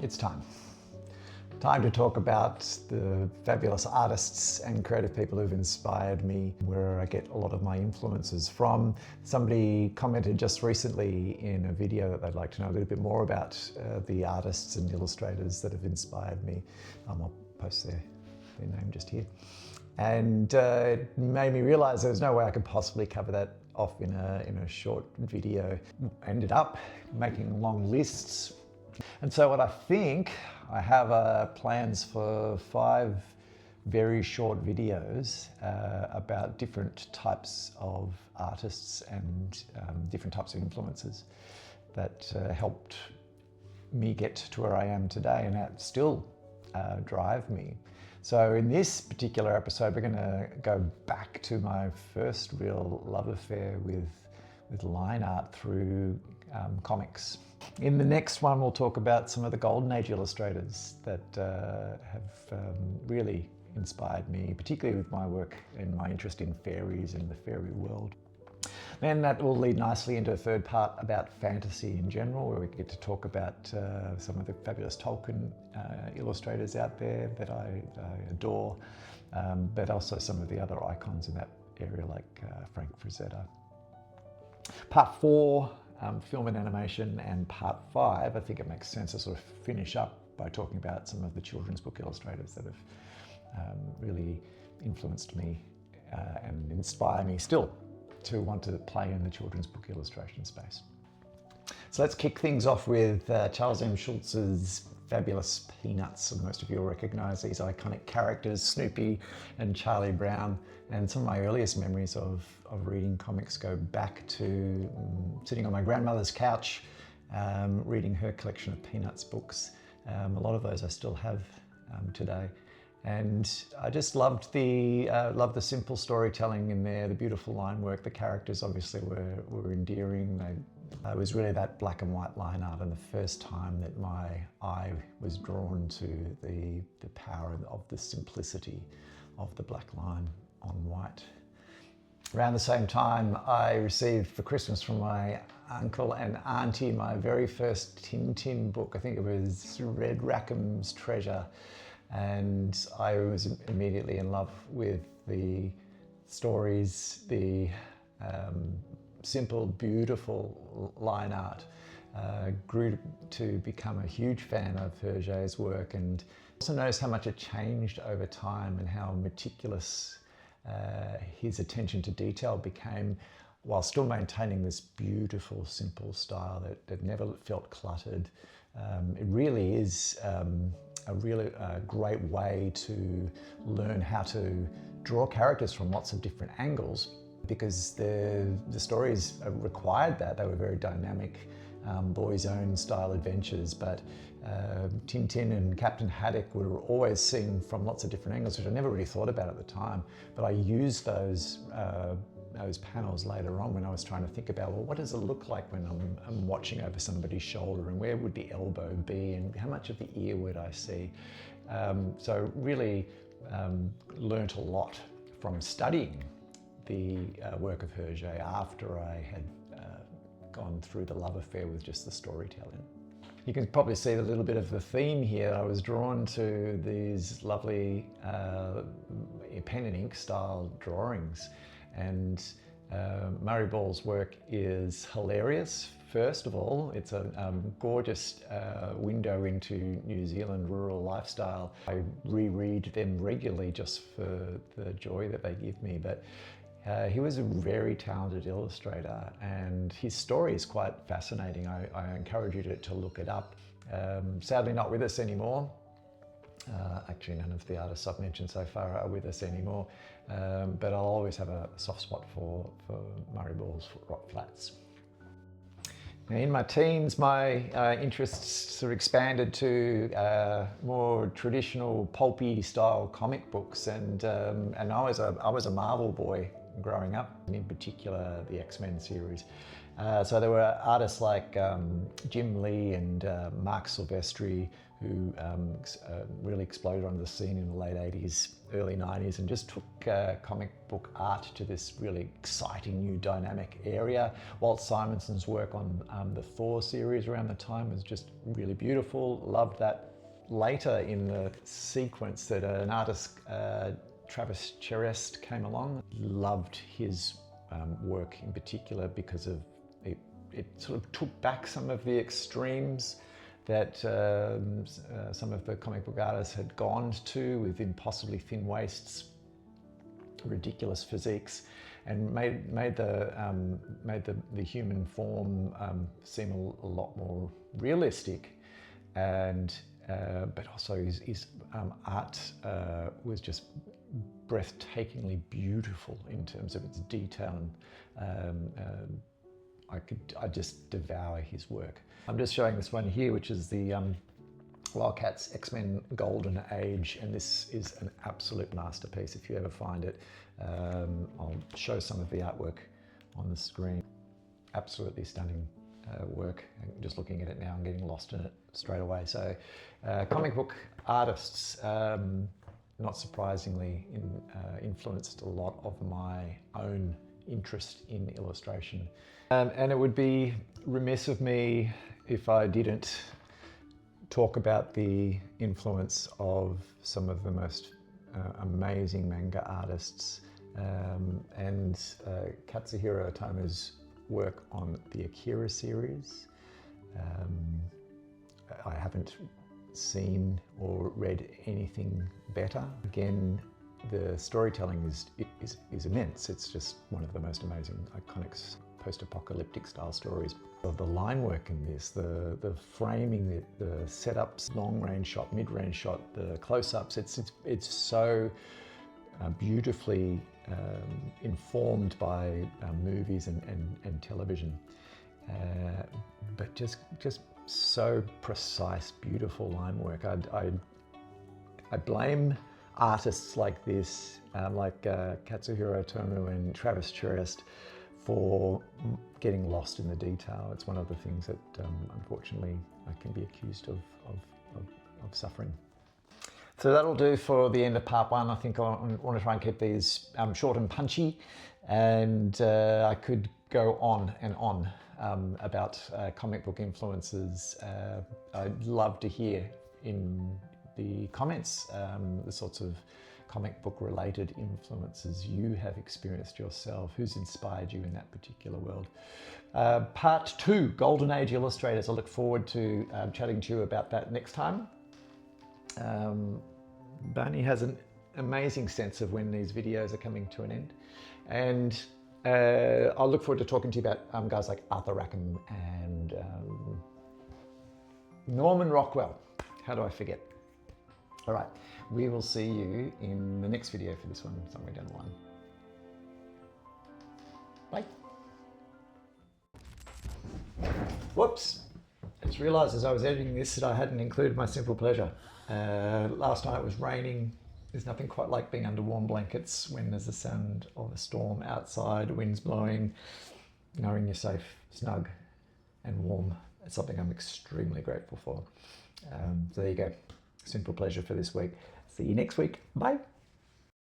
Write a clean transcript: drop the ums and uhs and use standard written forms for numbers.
it's time. Time to talk about the fabulous artists and creative people who've inspired me, where I get a lot of my influences from. Somebody commented just recently in a video that they'd like to know a little bit more about the artists and illustrators that have inspired me. I'll post their name just here. And it made me realize there was no way I could possibly cover that off in a short video. Ended up making long lists. And so what I think, I have plans for 5 very short videos about different types of artists and different types of influences that helped me get to where I am today and that still drive me. So in this particular episode, we're going to go back to my first real love affair with line art through comics. In the next one, we'll talk about some of the golden age illustrators that have really inspired me, particularly with my work and my interest in fairies and the fairy world. Then that will lead nicely into a third part about fantasy in general, where we get to talk about some of the fabulous Tolkien illustrators out there that I adore, but also some of the other icons in that area like Frank Frazetta. Part 4, film and animation, and part 5, I think it makes sense to sort of finish up by talking about some of the children's book illustrators that have really influenced me and inspire me still to want to play in the children's book illustration space. So let's kick things off with Charles M. Schulz's fabulous Peanuts. And most of you will recognize these iconic characters, Snoopy and Charlie Brown. And some of my earliest memories of reading comics go back to sitting on my grandmother's couch, reading her collection of Peanuts books. A lot of those I still have today. And I just loved the simple storytelling in there, the beautiful line work. The characters obviously were endearing. It was really that black and white line art, and the first time that my eye was drawn to the power of the simplicity of the black line on white. Around the same time, I received for Christmas from my uncle and auntie my very first Tintin book. I think it was Red Rackham's Treasure. And I was immediately in love with the stories, the simple, beautiful line art. Grew to become a huge fan of Hergé's work, and also noticed how much it changed over time and how meticulous his attention to detail became, while still maintaining this beautiful, simple style that never felt cluttered. It really is a really great way to learn how to draw characters from lots of different angles, because the stories required that. They were very dynamic, boys' own style adventures, but Tintin and Captain Haddock were always seen from lots of different angles, which I never really thought about at the time, but I used those panels later on when I was trying to think about, well, what does it look like when I'm watching over somebody's shoulder, and where would the elbow be, and how much of the ear would I see? So really learnt a lot from studying the work of Hergé after I had gone through the love affair with just the storytelling. You can probably see a little bit of the theme here. I was drawn to these lovely pen and ink style drawings, and Murray Ball's work is hilarious. First of all, it's a gorgeous window into New Zealand rural lifestyle. I reread them regularly just for the joy that they give me, but he was a very talented illustrator, and his story is quite fascinating. I encourage you to look it up. Sadly not with us anymore. Actually, none of the artists I've mentioned so far are with us anymore, but I'll always have a soft spot for Murray Ball's rock flats. Now, in my teens, my interests sort of expanded to more traditional pulpy style comic books, and I was a Marvel boy growing up, and in particular the X-Men series. So there were artists like Jim Lee and Mark Silvestri who really exploded onto the scene in the late 80s, early 90s, and just took comic book art to this really exciting new dynamic area. Walt Simonson's work on the Thor series around the time was just really beautiful. Loved that. Later in the sequence that an artist, Travis Cherest, came along. Loved his work in particular because of it sort of took back some of the extremes that some of the comic book artists had gone to, with impossibly thin waists, ridiculous physiques, and made the human form seem a lot more realistic. And but also his art was just breathtakingly beautiful in terms of its detail, and I just devour his work. I'm just showing this one here, which is the Wildcats X-Men Golden Age, and this is an absolute masterpiece if you ever find it. I'll show some of the artwork on the screen. Absolutely stunning work. Just looking at it now and getting lost in it straight away. So comic book artists, not surprisingly, influenced a lot of my own interest in illustration. And it would be remiss of me if I didn't talk about the influence of some of the most amazing manga artists, and Katsuhiro Otomo's work on the Akira series. I haven't seen or read anything better. Again, the storytelling is immense. It's just one of the most amazing, iconic post-apocalyptic style stories. The line work in this, the framing, the setups, long-range shot, mid-range shot, the close-ups, it's so beautifully informed by movies and television, but just so precise, beautiful line work. I blame artists like this, like Katsuhiro Otomo and Travis Cherest, for getting lost in the detail. It's one of the things that unfortunately I can be accused of suffering. So that'll do for the end of part one. I think I want to try and keep these short and punchy, and I could go on and on about comic book influences. I'd love to hear in the comments the sorts of comic book related influences you have experienced yourself, who's inspired you in that particular world. Part two, Golden Age Illustrators. I look forward to chatting to you about that next time. Barney has an amazing sense of when these videos are coming to an end, and I'll look forward to talking to you about guys like Arthur Rackham and Norman Rockwell. How do I forget? All right, we will see you in the next video for this one, somewhere down the line. Bye. Whoops, I just realized as I was editing this that I hadn't included my simple pleasure. Last night it was raining. There's nothing quite like being under warm blankets when there's the sound of a storm outside, wind's blowing, knowing you're safe, snug and warm. It's something I'm extremely grateful for. So there you go. Simple pleasure for this week. See you next week. Bye.